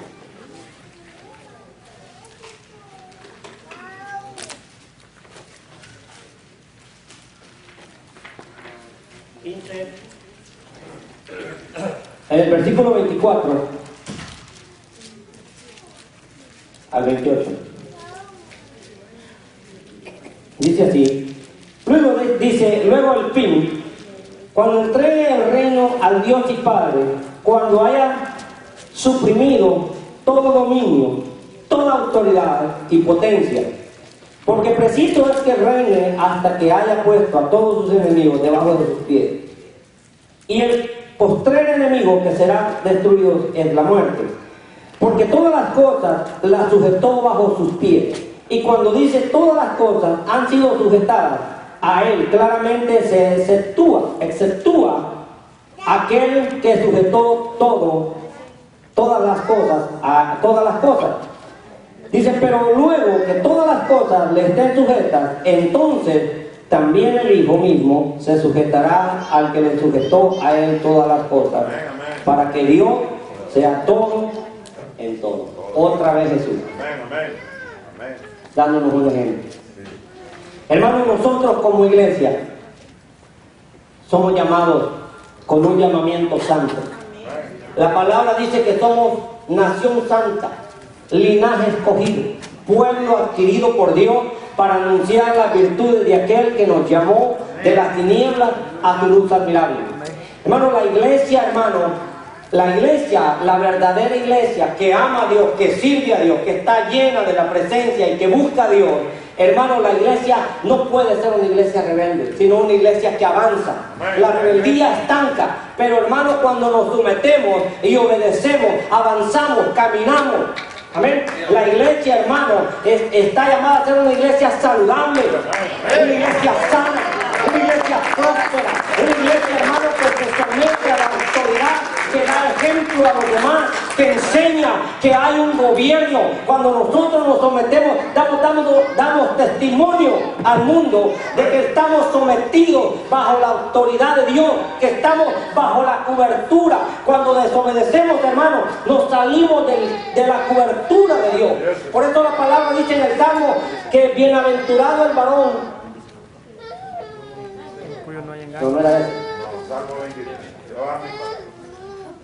En el versículo 24 al 28 dice así: luego el fin, cuando entregue el reino al Dios y Padre, cuando haya suprimido todo dominio, toda autoridad y potencia, porque preciso es que reine hasta que haya puesto a todos sus enemigos debajo de sus pies. Y el postrer enemigo que será destruido es la muerte, porque todas las cosas las sujetó bajo sus pies. Y cuando dice todas las cosas han sido sujetadas a él, claramente se exceptúa aquel que sujetó todas las cosas a todas las cosas. Dice: pero luego que todas las cosas le estén sujetas, entonces también el Hijo mismo se sujetará al que le sujetó a él todas las cosas, para que Dios sea todo en todo. Otra vez Jesús, dándonos un ejemplo. Hermanos, nosotros como iglesia somos llamados con un llamamiento santo. La palabra dice que somos nación santa, linaje escogido, pueblo adquirido por Dios, para anunciar las virtudes de aquel que nos llamó de las tinieblas a su luz admirable. Hermano, la iglesia, la verdadera iglesia que ama a Dios, que sirve a Dios, que está llena de la presencia y que busca a Dios, hermano, la iglesia no puede ser una iglesia rebelde, sino una iglesia que avanza. La rebeldía estanca, pero hermano, cuando nos sometemos y obedecemos, avanzamos, caminamos. Amén. La iglesia, hermano, está llamada a ser una iglesia saludable, una iglesia sana, una iglesia próspera, una iglesia, hermano, que se somete a la autoridad, que da ejemplo a los demás, que enseña enseña que hay un gobierno. Cuando nosotros nos sometemos, damos testimonio al mundo de que estamos sometidos bajo la autoridad de Dios, que estamos bajo la cobertura. Cuando desobedecemos, hermanos, nos salimos de la cobertura de Dios. Por eso la palabra dice en el Salmo que bienaventurado el varón. No era eso. Salmo 23.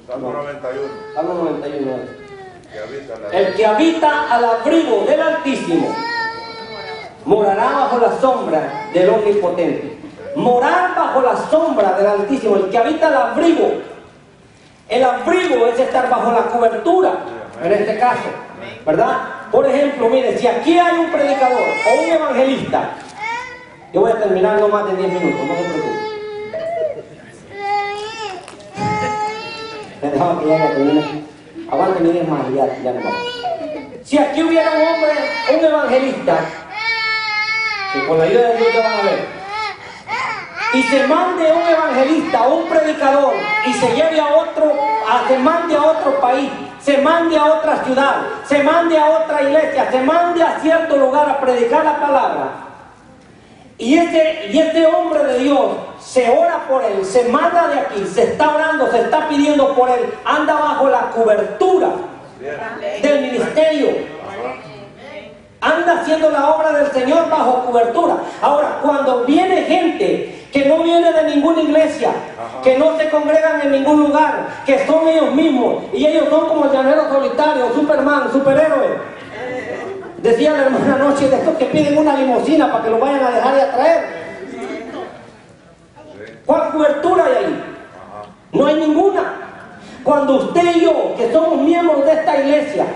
Salmo 91. Salmo 91. Que habita la... El que habita al abrigo del Altísimo morará bajo la sombra del Omnipotente. Morar bajo la sombra del Altísimo. El que habita al abrigo. El abrigo es estar bajo la cobertura, en este caso, ¿verdad? Por ejemplo, mire, si aquí hay un predicador o un evangelista, yo voy a terminar no más de 10 minutos, no se preocupe. Me dejaba que ya termine. Aguante, miren más, ya no va. Si aquí hubiera un hombre, un evangelista, que con la ayuda de Dios te van a ver, y se mande un evangelista o un predicador y se lleve a otro, se mande a otro país, se mande a otra ciudad, se mande a otra iglesia, se mande a cierto lugar a predicar la palabra, y este hombre de Dios se ora por él, se manda de aquí, se está orando, se está pidiendo por él, anda bajo la cobertura del ministerio, anda haciendo la obra del Señor bajo cobertura. Ahora, cuando viene gente que no viene de ninguna iglesia, que no se congregan en ningún lugar, que son ellos mismos, y ellos son como el llanero solitario, Superman, superhéroe. Decía la hermana anoche de estos que piden una limusina para que lo vayan a dejar y a traer. ¿Cuál cobertura hay ahí? No hay ninguna. Cuando usted y yo, que somos miembros de esta iglesia,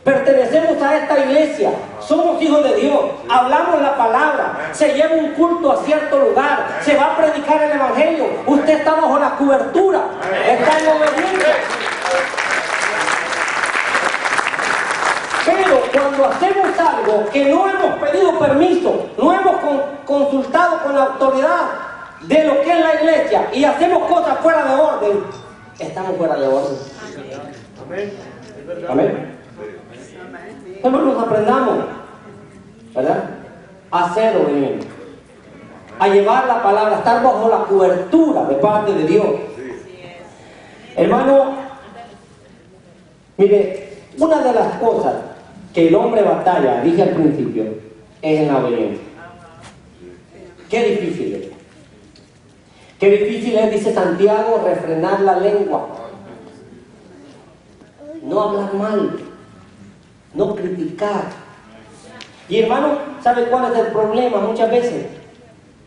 pertenecemos a esta iglesia, somos hijos de Dios, hablamos la palabra, se lleva un culto a cierto lugar, se va a predicar el evangelio, usted está bajo la cobertura, está en obediencia. Pero cuando hacemos algo que no hemos pedido permiso, no hemos consultado con la autoridad de lo que es la iglesia y hacemos cosas fuera de orden, estamos fuera de orden. Amén. Hermanos, aprendamos, ¿verdad? A ser obedientes, a llevar la palabra, a estar bajo la cobertura de parte de Dios. Hermano, mire, una de las cosas que el hombre batalla, dije al principio, es en la obediencia. Qué difícil es. Qué difícil es, dice Santiago, refrenar la lengua. No hablar mal. No criticar. Y hermano, ¿sabe cuál es el problema muchas veces?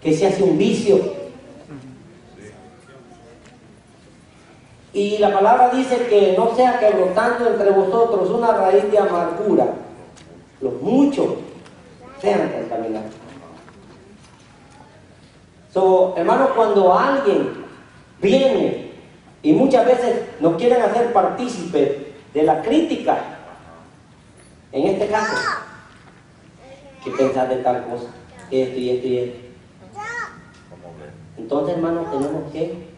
Que se hace un vicio. Y la palabra dice que no sea que brotando entre vosotros una raíz de amargura, los muchos sean contaminados. Hermano, cuando alguien viene y muchas veces nos quieren hacer partícipes de la crítica, en este caso, ¿qué pensar de tal cosa? Esto y esto y esto. Entonces, hermano, tenemos que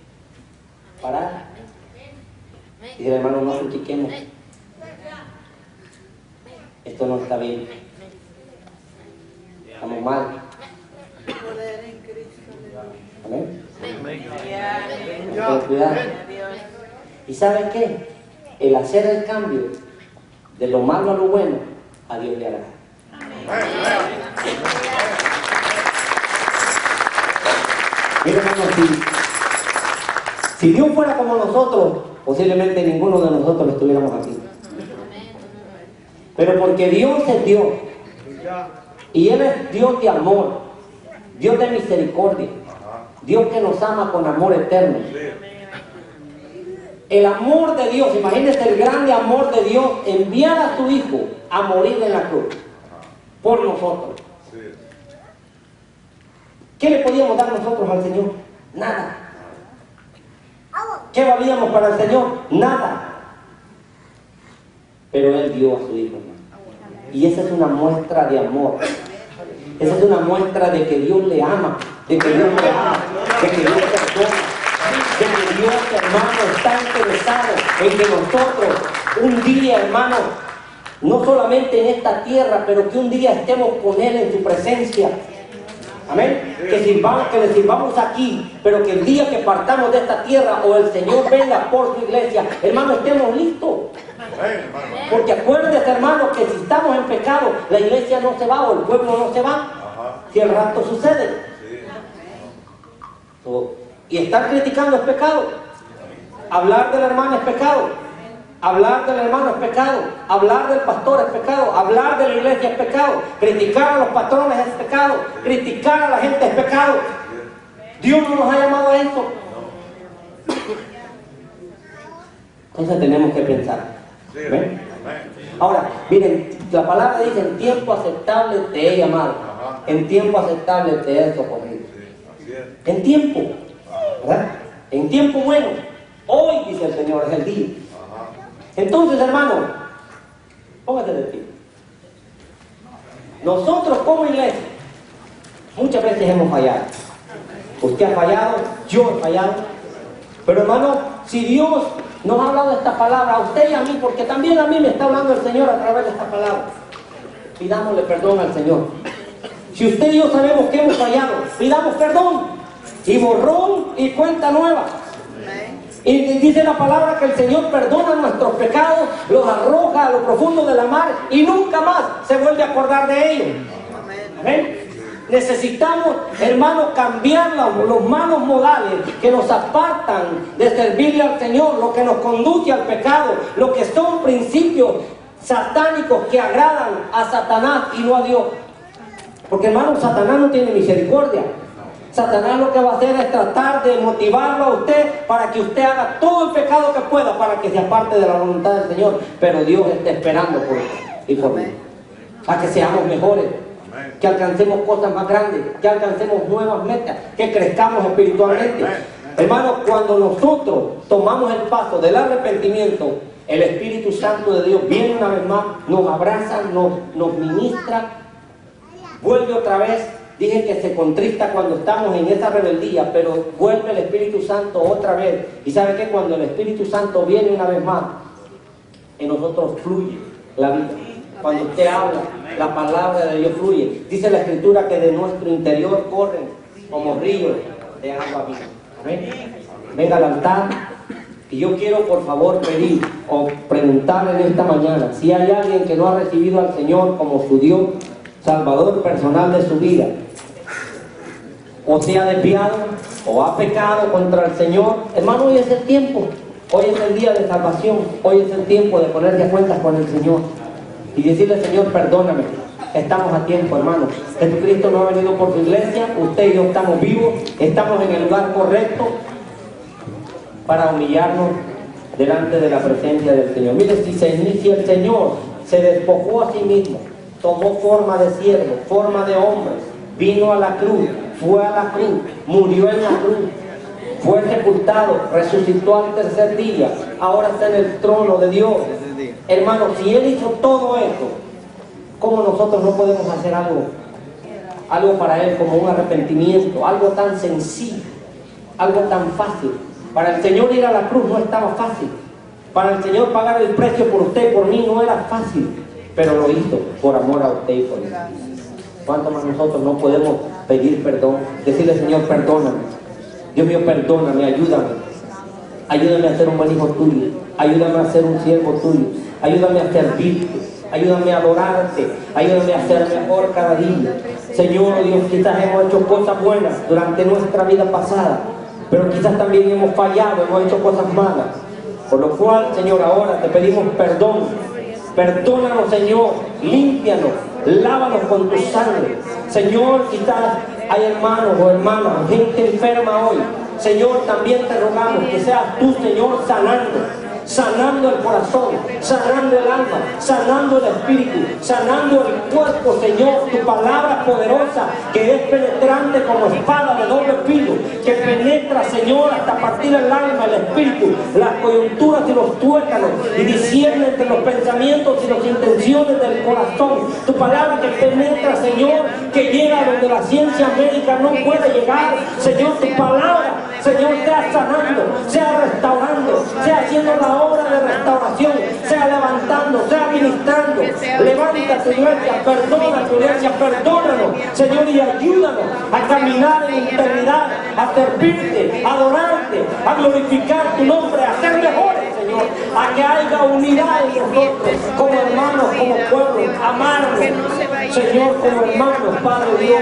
parar. Y decir, hermano, no critiquemos. Esto no está bien. Estamos mal. Amén. Ten cuidado. ¿Y saben qué? El hacer el cambio de lo malo a lo bueno, a Dios le hará. Mira, hermano, si Dios fuera como nosotros, posiblemente ninguno de nosotros estuviéramos aquí. Pero porque Dios es Dios, y Él es Dios de amor, Dios de misericordia, Dios que nos ama con amor eterno. El amor de Dios, imagínense el grande amor de Dios, enviar a su Hijo a morir en la cruz por nosotros. ¿Qué le podíamos dar nosotros al Señor? Nada. ¿Qué valíamos para el Señor? Nada. Pero Él dio a su Hijo. Y esa es una muestra de amor. Esa es una muestra de que Dios le ama, de que Dios le ama, de que Dios perdona. De que Dios, hermano, está interesado en que nosotros un día, hermano, no solamente en esta tierra, pero que un día estemos con Él en su presencia. Amén. Que le sirvamos aquí, pero que el día que partamos de esta tierra o el Señor venga por su iglesia, hermano, estemos listos. Porque acuérdense, hermano, que si estamos en pecado, la iglesia no se va o el pueblo no se va. Si el rapto sucede. Y estar criticando es pecado. Hablar del hermano es pecado. Hablar del hermano es pecado. Hablar del pastor es pecado. Hablar de la iglesia es pecado. Criticar a los patrones es pecado. Criticar a la gente es pecado. Dios no nos ha llamado a eso. Entonces tenemos que pensar. ¿Ven? Ahora, miren, la palabra dice: en tiempo aceptable te he llamado. En tiempo aceptable te he socorrido. En tiempo, ¿verdad? En tiempo bueno. Hoy, dice el Señor, es el día. Entonces, hermano, póngate de pie. Nosotros como iglesia muchas veces hemos fallado. Usted ha fallado, yo he fallado. Pero, hermano, si Dios nos ha hablado de esta palabra a usted y a mí, porque también a mí me está hablando el Señor a través de esta palabra, pidámosle perdón al Señor. Si usted y yo sabemos que hemos fallado, pidamos perdón y borrón y cuenta nueva. Y dice la palabra que el Señor perdona nuestros pecados, los arroja a lo profundo de la mar y nunca más se vuelve a acordar de ellos. Amén. Necesitamos, hermanos, cambiar los malos modales que nos apartan de servirle al Señor, lo que nos conduce al pecado, lo que son principios satánicos que agradan a Satanás y no a Dios. Porque, hermano, Satanás no tiene misericordia. Satanás lo que va a hacer es tratar de motivarlo a usted para que usted haga todo el pecado que pueda para que se aparte de la voluntad del Señor. Pero Dios está esperando por usted y por mí, a que seamos mejores, que alcancemos cosas más grandes, que alcancemos nuevas metas, que crezcamos espiritualmente. Hermano, cuando nosotros tomamos el paso del arrepentimiento, el Espíritu Santo de Dios viene una vez más, nos abraza, nos ministra, vuelve otra vez. Dije que se contrista cuando estamos en esa rebeldía, pero vuelve el Espíritu Santo otra vez. Y ¿sabe qué? Cuando el Espíritu Santo viene una vez más, en nosotros fluye la vida. Cuando usted habla, la palabra de Dios fluye. Dice la Escritura que de nuestro interior corren como ríos de agua viva. ¿Amén? Venga al altar. Y yo quiero, por favor, pedir o preguntarle en esta mañana si hay alguien que no ha recibido al Señor como su Dios, Salvador personal de su vida, o se ha desviado o ha pecado contra el Señor. Hermano, hoy es el tiempo, hoy es el día de salvación, hoy es el tiempo de ponerse a cuentas con el Señor y decirle: Señor, perdóname. Estamos a tiempo, hermano. Jesucristo no ha venido por su iglesia, usted y yo estamos vivos, estamos en el lugar correcto para humillarnos delante de la presencia del Señor. Mire, si el Señor se despojó a sí mismo, tomó forma de siervo, forma de hombre, vino a la cruz, fue a la cruz, murió en la cruz, fue sepultado, resucitó al tercer día, ahora está en el trono de Dios. Hermano, si Él hizo todo eso, ¿cómo nosotros no podemos hacer algo para Él, como un arrepentimiento, algo tan sencillo, algo tan fácil? Para el Señor ir a la cruz no estaba fácil, para el Señor pagar el precio por usted y por mí no era fácil, pero lo hizo por amor a usted y por mí. ¿Cuánto más nosotros no podemos pedir perdón? Decirle: Señor, perdóname. Dios mío, perdóname, ayúdame. Ayúdame a ser un buen hijo tuyo. Ayúdame a ser un siervo tuyo. Ayúdame a servirte. Ayúdame a adorarte. Ayúdame a ser mejor cada día. Señor Dios, quizás hemos hecho cosas buenas durante nuestra vida pasada, pero quizás también hemos fallado, hemos hecho cosas malas. Por lo cual, Señor, ahora te pedimos perdón. Perdónanos, Señor, límpianos, lávanos con tu sangre. Señor, quizás hay hermanos o hermanas, gente enferma hoy. Señor, también te rogamos que seas tú, Señor, sanando el corazón, sanando el alma, sanando el espíritu, sanando el cuerpo, Señor. Tu palabra poderosa, que es penetrante como espada de doble filo, que penetra penetra, Señor, hasta partir el alma, el espíritu, las coyunturas y los tuétanos, y discierne entre los pensamientos y las intenciones del corazón. Tu palabra que penetra, Señor, que llega donde la ciencia médica no puede llegar. Señor, tu palabra, Señor, sea sanando, sea restaurando, sea haciendo la obra de restauración, sea levantando, sea ministrando. Levanta tu iglesia, perdona tu iglesia, perdónanos, Señor, y ayúdanos a caminar en integridad, a servirte, a adorarte, a glorificar tu nombre, a ser mejores, Señor, a que haya unidad en nosotros, como hermanos, como pueblo, amarnos, Señor, como hermanos, Padre Dios.